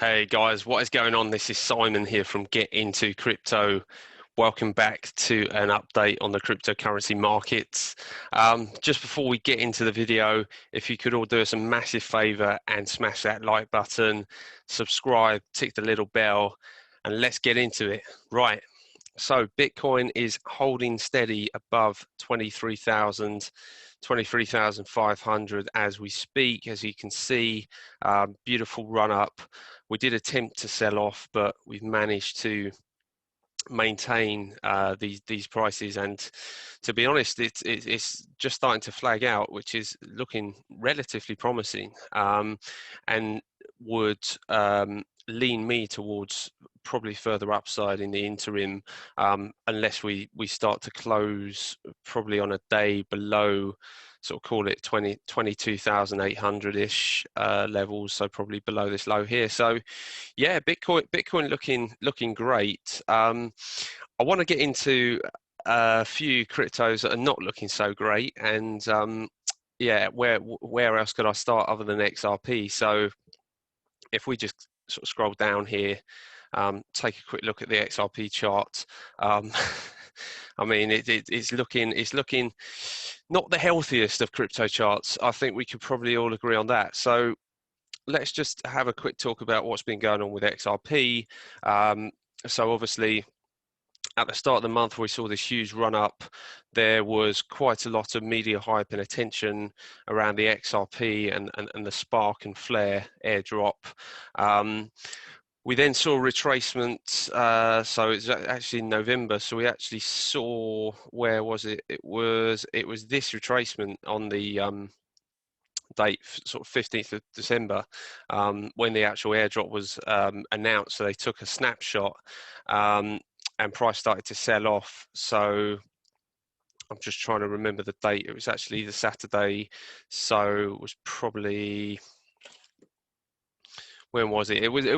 Hey guys, what is going on? This is Simon here from Get Into Crypto. Welcome back to an update on the cryptocurrency markets. Just before we get into the video, if you could all do us a massive favor and smash that like button, subscribe, tick the little bell, and let's get into it. Right. So Bitcoin is holding steady above 23,000, 23,500 as we speak. As you can see, beautiful run up. We did attempt to sell off, but we've managed to maintain these prices, and to be honest, it's just starting to flag out, which is looking relatively promising, and would lean me towards probably further upside in the interim, unless we start to close probably on a day below, sort of call it 22,800-ish levels, so probably below this low here. So yeah, Bitcoin looking great. I want to get into a few cryptos that are not looking so great, and yeah, where else could I start other than XRP? So if we just sort of scroll down here, take a quick look at the XRP chart. I mean, it's looking not the healthiest of crypto charts. I think we could probably all agree on that. So let's just have a quick talk about what's been going on with XRP. So obviously, at the start of the month, we saw this huge run up. There was quite a lot of media hype and attention around the XRP and the Spark and Flare airdrop. We then saw a retracement, so it's actually in November. So we actually saw, where was it? It was this retracement on the date, sort of 15th of December, when the actual airdrop was announced. So they took a snapshot, and price started to sell off. So I'm just trying to remember the date. It was actually the Saturday, so it was probably, when was it? It was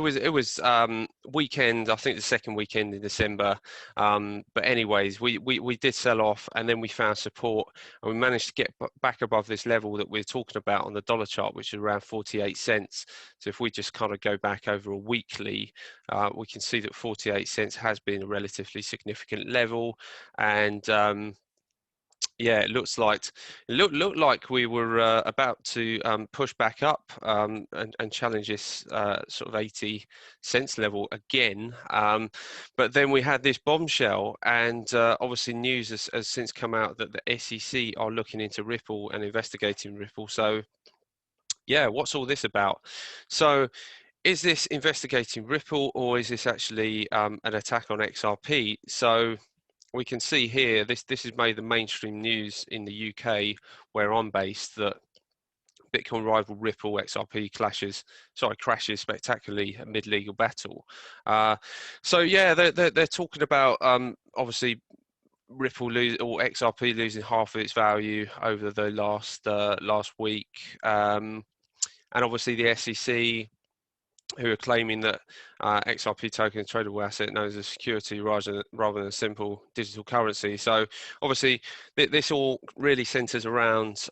weekend. I think the second weekend in December. But anyways, we did sell off, and then we found support, and we managed to get back above this level that we're talking about on the dollar chart, which is around 48 cents. So if we just kind of go back over a weekly, we can see that 48 cents has been a relatively significant level, and yeah, it looks like looked like we were about to push back up, and challenge this sort of 80 cents level again. But then we had this bombshell, and obviously news has since come out that the SEC are looking into Ripple and investigating Ripple. So yeah, what's all this about? So is this investigating Ripple, or is this actually an attack on XRP? So we can see here, this has made the mainstream news in the UK, where I'm based, that Bitcoin rival Ripple XRP crashes spectacularly amid legal battle. So yeah, they're talking about obviously Ripple or XRP losing half of its value over the last week, and obviously the SEC, who are claiming that XRP token is a tradable asset known as a security rather than a simple digital currency. So obviously this all really centers around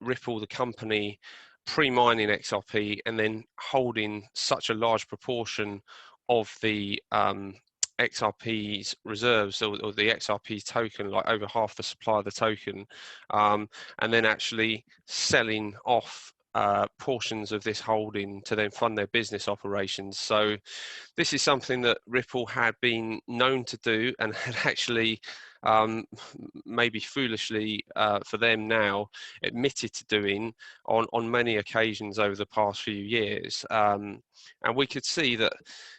Ripple, the company, pre-mining XRP and then holding such a large proportion of the XRP's reserves, or the XRP token, like over half the supply of the token, and then actually selling off portions of this holding to then fund their business operations. So this is something that Ripple had been known to do, and had actually, maybe foolishly for them now, admitted to doing on many occasions over the past few years. And we could see that,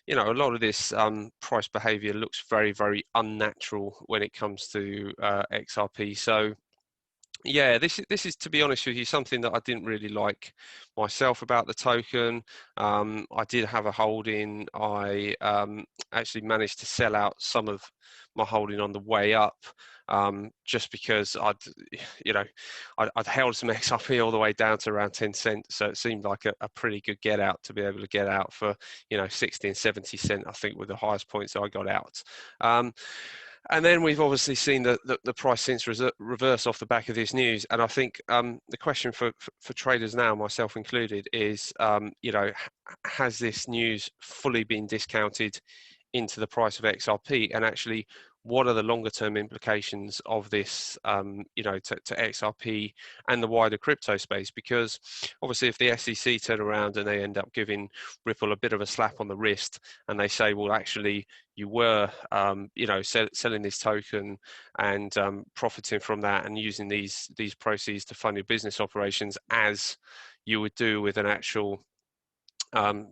you know, a lot of this price behavior looks very, very unnatural when it comes to XRP. So yeah, this is, to be honest with you, something that I didn't really like myself about the token. I did have a holding. I actually managed to sell out some of my holding on the way up, just because I'd held some XRP all the way down to around 10 cents, so it seemed like a pretty good get out to be able to get out for 60 and 70 cent, I think, were the highest points I got out. And then we've obviously seen the price since reverse off the back of this news. And I think the question for traders now, myself included, is, has this news fully been discounted into the price of XRP? And actually, what are the longer term implications of this, to XRP and the wider crypto space? Because obviously, if the SEC turn around and they end up giving Ripple a bit of a slap on the wrist, and they say, well, actually, you were, selling this token and profiting from that, and using these proceeds to fund your business operations as you would do with an actual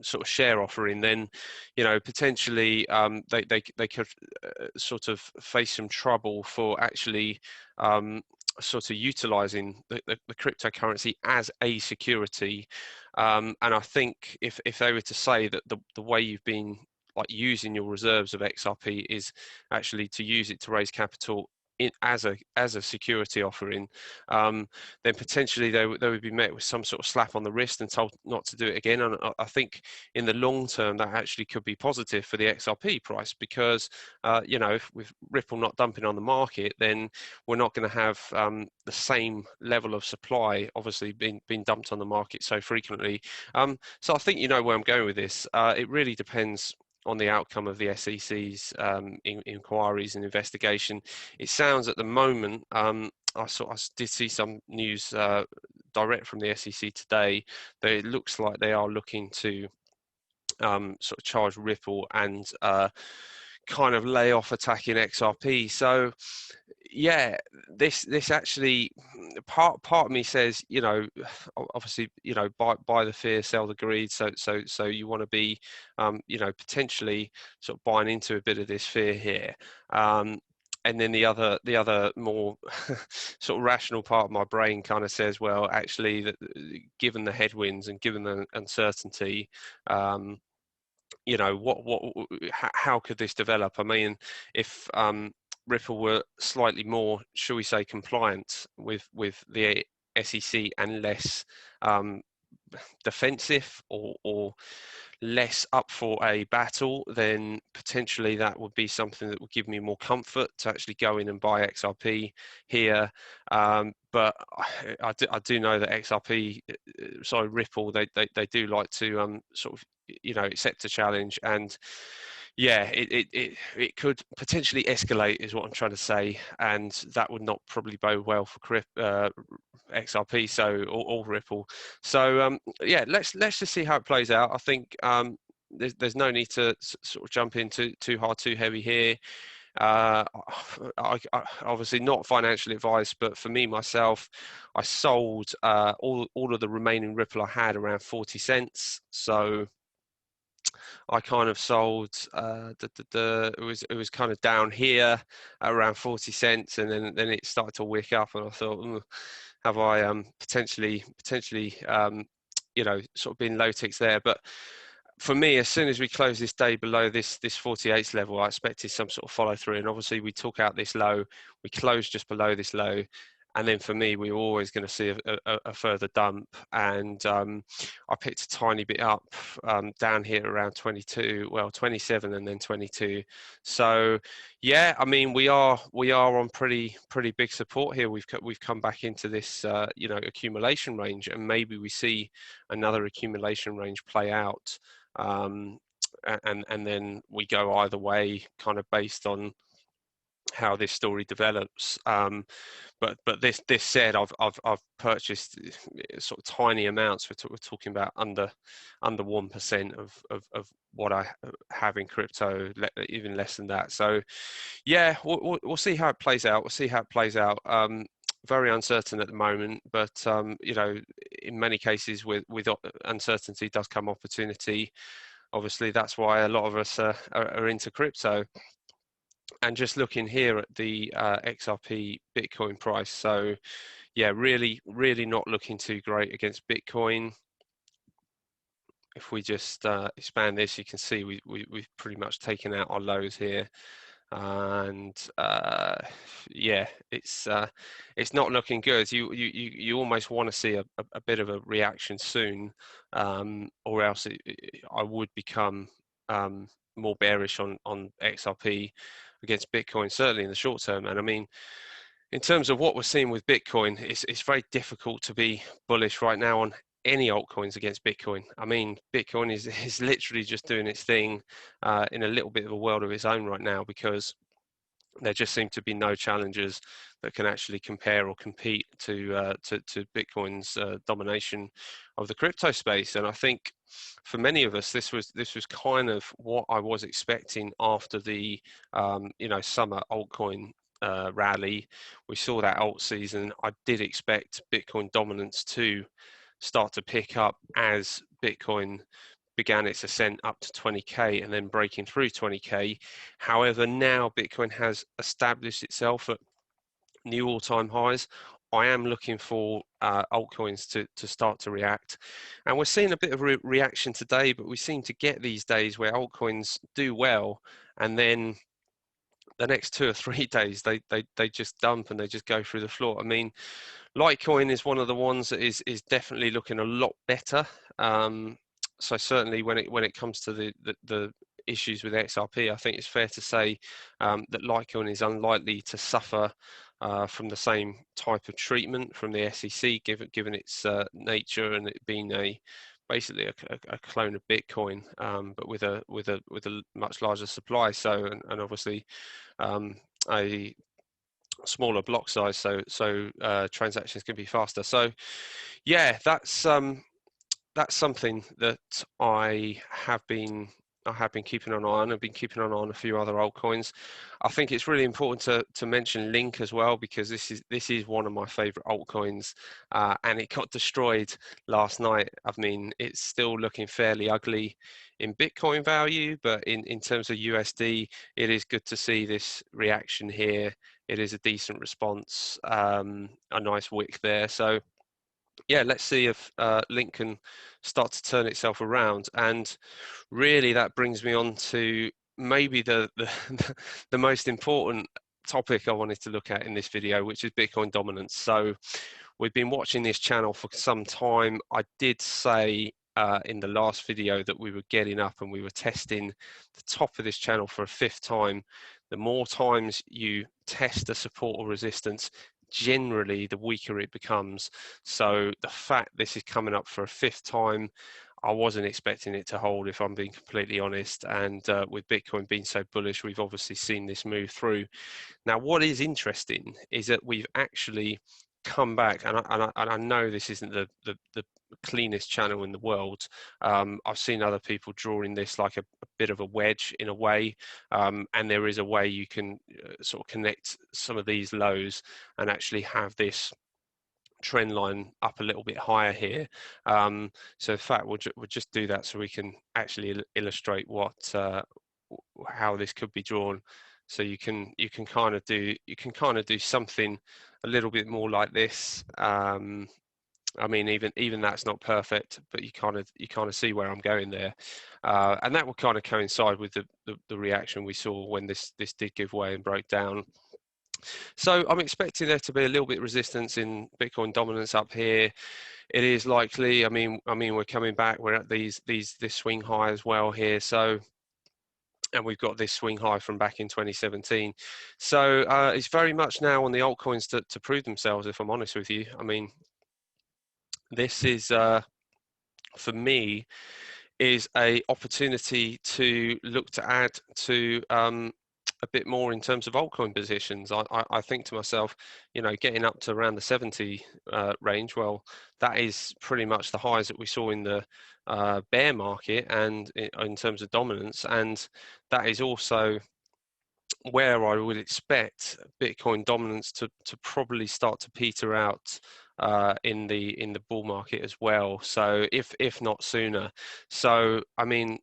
sort of share offering, then potentially they could sort of face some trouble for actually sort of utilizing the cryptocurrency as a security. And I think if they were to say that the way you've been like using your reserves of XRP is actually to use it to raise capital as a security offering, then potentially they would be met with some sort of slap on the wrist and told not to do it again. And I think in the long term that actually could be positive for the XRP price, because if with Ripple not dumping on the market, then we're not going to have the same level of supply obviously being dumped on the market so frequently. So I think you know where I'm going with this. It really depends on the outcome of the SEC's inquiries and investigation. It sounds at the moment, I did see some news direct from the SEC today, that it looks like they are looking to sort of charge Ripple and kind of lay off attacking XRP. So yeah, this actually, part of me says, obviously, buy the fear, sell the greed. So you want to be, potentially sort of buying into a bit of this fear here. And then the other more sort of rational part of my brain kind of says, well, actually, that given the headwinds and given the uncertainty, how could this develop? I mean, if Ripple were slightly more, shall we say, compliant with the SEC and less defensive or less up for a battle, then potentially that would be something that would give me more comfort to actually go in and buy XRP here. But I do know that XRP, sorry, Ripple, they do like to sort of accept a challenge, and yeah, it could potentially escalate, is what I'm trying to say, and that would not probably bode well for XRP, so or Ripple. So yeah, let's just see how it plays out. I think there's no need to sort of jump into too hard, too heavy here. I obviously not financial advice, but for me myself, I sold all of the remaining Ripple I had around 40 cents. So I kind of sold it was kind of down here at around 40 cents, and then it started to wick up, and I thought, have I potentially sort of been low ticks there? But for me, as soon as we close this day below this 48 level, I expected some sort of follow through. And obviously, we took out this low, we closed just below this low, and then for me, we were always going to see a further dump. And I picked a tiny bit up down here around 22, well 27, and then 22. So yeah, I mean we are on pretty big support here. We've come back into this accumulation range, and maybe we see another accumulation range play out. And then we go either way, kind of based on how this story develops. But this said, I've purchased sort of tiny amounts. We're talking about under 1% of what I have in crypto, even less than that. So yeah, we'll see how it plays out. We'll see how it plays out. Very uncertain at the moment, but in many cases with uncertainty does come opportunity. Obviously, that's why a lot of us are into crypto. And just looking here at the XRP Bitcoin price, so yeah, really not looking too great against Bitcoin. If we just expand this, you can see we've pretty much taken out our lows here, and yeah, it's not looking good. You almost want to see a bit of a reaction soon, or else I would become more bearish on XRP. against Bitcoin, certainly in the short term. And I mean, in terms of what we're seeing with Bitcoin, it's very difficult to be bullish right now on any altcoins against Bitcoin. I mean, Bitcoin is literally just doing its thing in a little bit of a world of its own right now, because there just seem to be no challengers that can actually compare or compete to Bitcoin's domination of the crypto space. And I think for many of us, this was kind of what I was expecting after the summer altcoin rally. We saw that alt season. I did expect Bitcoin dominance to start to pick up as Bitcoin began its ascent up to 20k and then breaking through 20k. However, now Bitcoin has established itself at new all-time highs. I am looking for altcoins to start to react, and we're seeing a bit of reaction today, but we seem to get these days where altcoins do well, and then the next 2 or 3 days they just dump and they just go through the floor. I mean, Litecoin is one of the ones that is definitely looking a lot better. So certainly when it comes to the issues with XRP, I think it's fair to say that Litecoin is unlikely to suffer from the same type of treatment from the SEC, given its nature and it being basically a clone of Bitcoin, but with a much larger supply. So and obviously a smaller block size, so transactions can be faster. So yeah, that's something that I have been keeping an eye on. I've been keeping an eye on a few other altcoins. I think it's really important to mention Link as well, because this is one of my favorite altcoins, and it got destroyed last night. I mean, it's still looking fairly ugly in Bitcoin value, but in terms of USD, it is good to see this reaction here. It is a decent response, a nice wick there. So yeah, let's see if Link can start to turn itself around. And really, that brings me on to maybe the the most important topic I wanted to look at in this video, which is Bitcoin dominance. So we've been watching this channel for some time. I did say in the last video that we were getting up and we were testing the top of this channel for a 5th time. The more times you test a support or resistance, generally the weaker it becomes. So the fact this is coming up for a 5th time, I wasn't expecting it to hold, if I'm being completely honest. And with Bitcoin being so bullish, we've obviously seen this move through. Now, what is interesting is that we've actually come back, and I know this isn't the cleanest channel in the world. I've seen other people drawing this like a bit of a wedge in a way, and there is a way you can sort of connect some of these lows and actually have this trend line up a little bit higher here. So in fact, we'll just do that so we can actually illustrate how this could be drawn. So you can kind of do something a little bit more like this. I mean, even that's not perfect, but you kind of see where I'm going there, and that will kind of coincide with the reaction we saw when this did give way and broke down. So I'm expecting there to be a little bit of resistance in Bitcoin dominance up here. It is likely. I mean, we're coming back. We're at this swing high as well here. So, and we've got this swing high from back in 2017. So it's very much now on the altcoins to prove themselves, if I'm honest with you. I mean, this is for me is a opportunity to look to add to a bit more in terms of altcoin positions. I think to myself, getting up to around the 70 range, well, that is pretty much the highs that we saw in the bear market and in terms of dominance, and that is also where I would expect Bitcoin dominance to probably start to peter out in the bull market as well. So if not sooner. So I mean,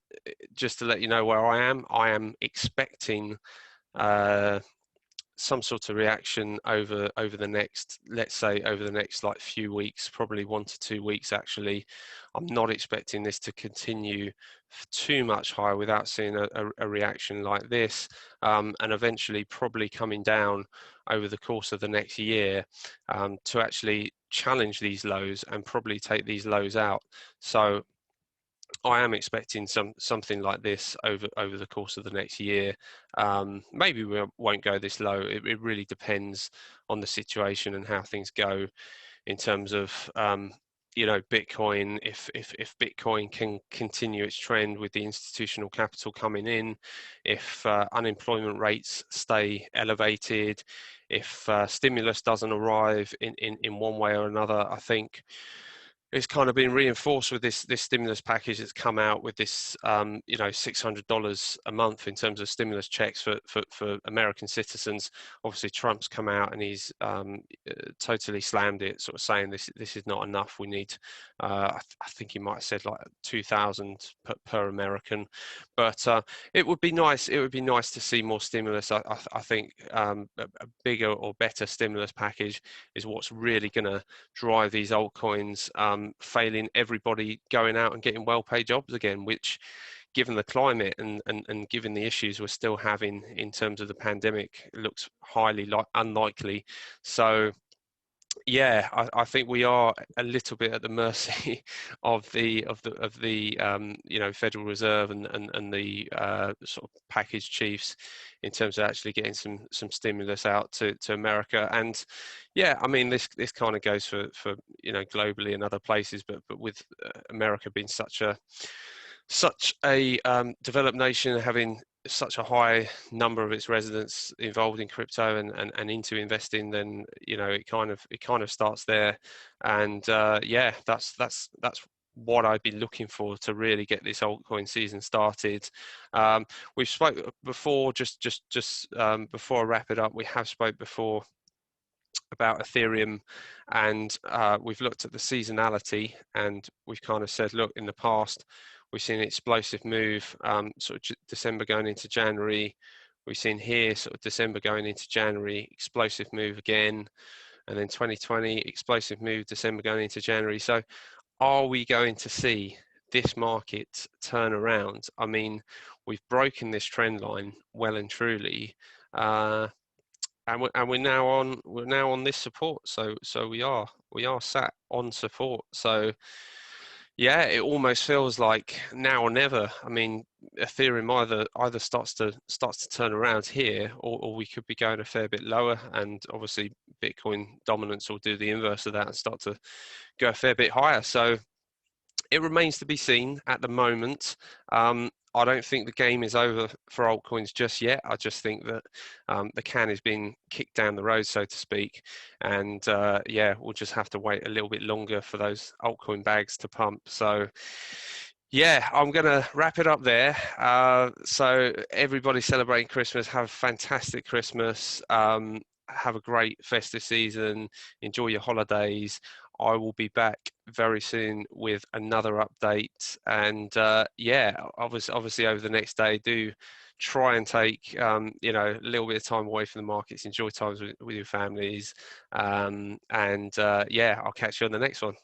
just to let you know where I am expecting some sort of reaction over the next, let's say over the next like few weeks, probably 1 to 2 weeks actually. I'm not expecting this to continue too much higher without seeing a reaction like this, and eventually probably coming down over the course of the next year to actually challenge these lows and probably take these lows out. So I am expecting something like this over the course of the next year. Maybe we won't go this low. It really depends on the situation and how things go in terms of Bitcoin. If Bitcoin can continue its trend with the institutional capital coming in, if unemployment rates stay elevated, if stimulus doesn't arrive in one way or another, I think it's kind of been reinforced with this stimulus package that's come out with this $600 a month in terms of stimulus checks for American citizens. Obviously, Trump's come out and he's totally slammed it, sort of saying this is not enough. We need, I think he might have said like 2,000 per American, but it would be nice. It would be nice to see more stimulus. I think a bigger or better stimulus package is what's really going to drive these altcoins, failing everybody going out and getting well-paid jobs again, which, given the climate and given the issues we're still having in terms of the pandemic, looks highly unlikely. So yeah, I think we are a little bit at the mercy of the Federal Reserve and the sort of package chiefs in terms of actually getting some stimulus out to America. And yeah, I mean this kind of goes for globally and other places, but with America being such a developed nation, having such a high number of its residents involved in crypto and into investing, then it kind of starts there. And yeah, that's what I'd be looking for to really get this altcoin season started. We've spoke before, just before I wrap it up, we have spoke before about Ethereum, and we've looked at the seasonality, and we've kind of said, look, in the past we've seen an explosive move, sort of December going into January. We've seen here sort of December going into January, explosive move again, and then 2020 explosive move, December going into January. So are we going to see this market turn around? I mean, we've broken this trend line well and truly. And we're now on this support, so we are sat on support. So yeah, it almost feels like now or never. I mean, Ethereum either starts to turn around here, or we could be going a fair bit lower, and obviously Bitcoin dominance will do the inverse of that and start to go a fair bit higher. So it remains to be seen at the moment. I don't think the game is over for altcoins just yet. I just think that the can is being kicked down the road, so to speak. And yeah, we'll just have to wait a little bit longer for those altcoin bags to pump. So yeah, I'm going to wrap it up there. So everybody celebrating Christmas, have a fantastic Christmas. Have a great festive season. Enjoy your holidays. I will be back very soon with another update. And yeah, obviously over the next day, do try and take a little bit of time away from the markets. Enjoy times with your families. And yeah, I'll catch you on the next one.